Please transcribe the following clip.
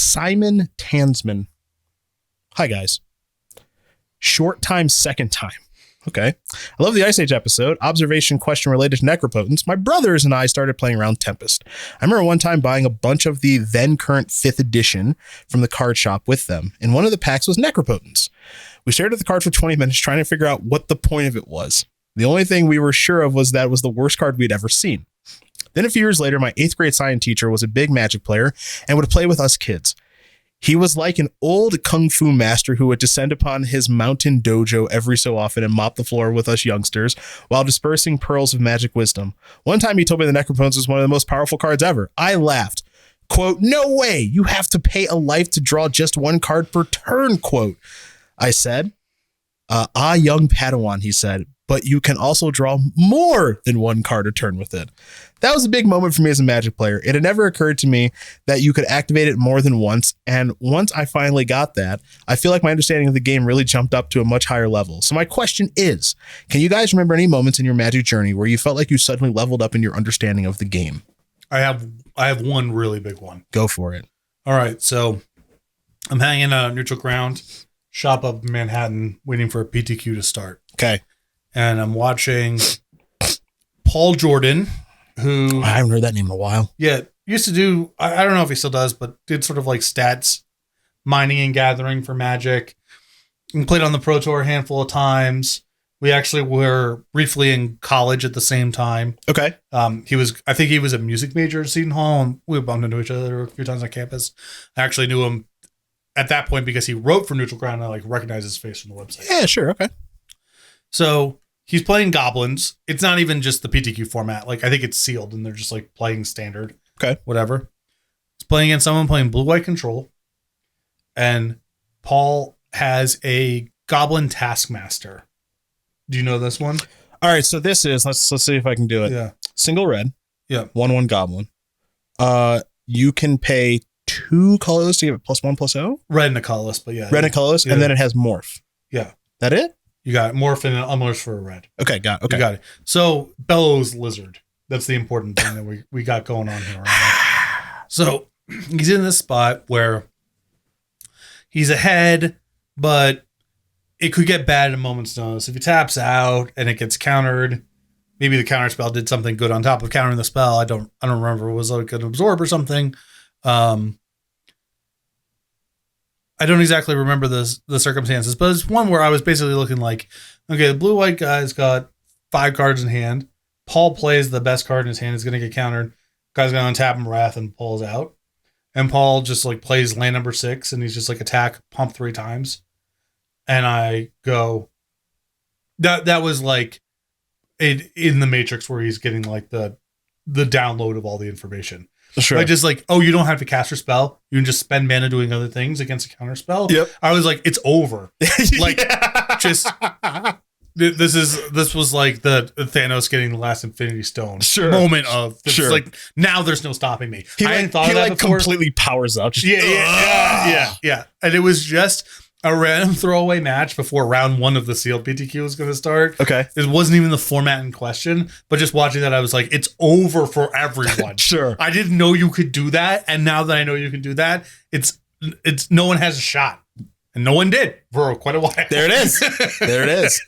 Simon Tansman. Hi, guys. Short time, second time. Okay. I love the Ice Age episode. Observation question related to necropotence. My brothers and I started playing around Tempest. I remember one time buying a bunch of the then current 5th edition from the card shop with them. And one of the packs was necropotence. We stared at the card for 20 minutes trying to figure out what the point of it was. The only thing we were sure of was that it was the worst card we'd ever seen. Then a few years later, my 8th grade science teacher was a big Magic player and would play with us kids. He was like an old kung fu master who would descend upon his mountain dojo every so often and mop the floor with us youngsters while dispersing pearls of magic wisdom. One time he told me the necropotence was one of the most powerful cards ever. I laughed. Quote, no way. You have to pay a life to draw just one card per turn, quote. I said, young Padawan, he said, but you can also draw more than one card a turn with it. That was a big moment for me as a Magic player. It had never occurred to me that you could activate it more than once. And once I finally got that, I feel like my understanding of the game really jumped up to a much higher level. So my question is, can you guys remember any moments in your Magic journey where you felt like you suddenly leveled up in your understanding of the game? I have one really big one. Go for it. All right. So I'm hanging on a neutral ground, shop up in Manhattan, waiting for a PTQ to start. Okay. And I'm watching Paul Jordan, who I haven't heard that name in a while. Yeah, used to do, I don't know if he still does, but did sort of like stats mining and gathering for Magic. And played on the Pro Tour a handful of times. We actually were briefly in college at the same time. Okay. I think he was a music major at Seton Hall, and we bumped into each other a few times on campus. I actually knew him at that point because he wrote for Neutral Ground, and I like recognized his face from the website. Yeah, sure. Okay. So he's playing Goblins. It's not even just the PTQ format. Like, I think it's sealed and they're just like playing standard. Okay. Whatever. He's playing against someone playing Blue-White Control. And Paul has a Goblin Taskmaster. Do you know this one? All right. So this is, let's see if I can do it. Yeah. Single red. Yeah. 1/1 Goblin. You can pay 2 colors to give it +1/+0. Red and a colorless, but yeah. Red and colorless. Yeah. And then it has morph. Yeah. That it? You got Morph and Unmorph for a red. Okay, got it. Okay. You got it. So Bellows Lizard. That's the important thing that we got going on here. Right now. So he's in this spot where he's ahead, but it could get bad at a moment's notice. If he taps out and it gets countered, maybe the counter spell did something good on top of countering the spell. I don't remember. It was like an absorb or something. I don't exactly remember the circumstances, but it's one where I was basically looking like, okay, the blue-white guy's got 5 cards in hand. Paul plays the best card in his hand. Is going to get countered. Guy's going to untap him Wrath and pulls out. And Paul just like plays land number 6 and he's just like attack, pump 3 times. And I go, that was like in the Matrix where he's getting like the download of all the information. Sure. Like just like, oh, you don't have to cast your spell. You can just spend mana doing other things against a counter spell. Yep. I was like, it's over. Like, just this was like the Thanos getting the last Infinity Stone moment of this. Sure. Like, now there's no stopping me. He I hadn't thought of that before. Completely powers up. Just, Yeah. And it was just a random throwaway match before round 1 of the sealed PTQ was going to start. Okay. It wasn't even the format in question, but just watching that, I was like, it's over for everyone. Sure. I didn't know you could do that. And now that I know you can do that, it's no one has a shot. And no one did for quite a while. There it is. There it is.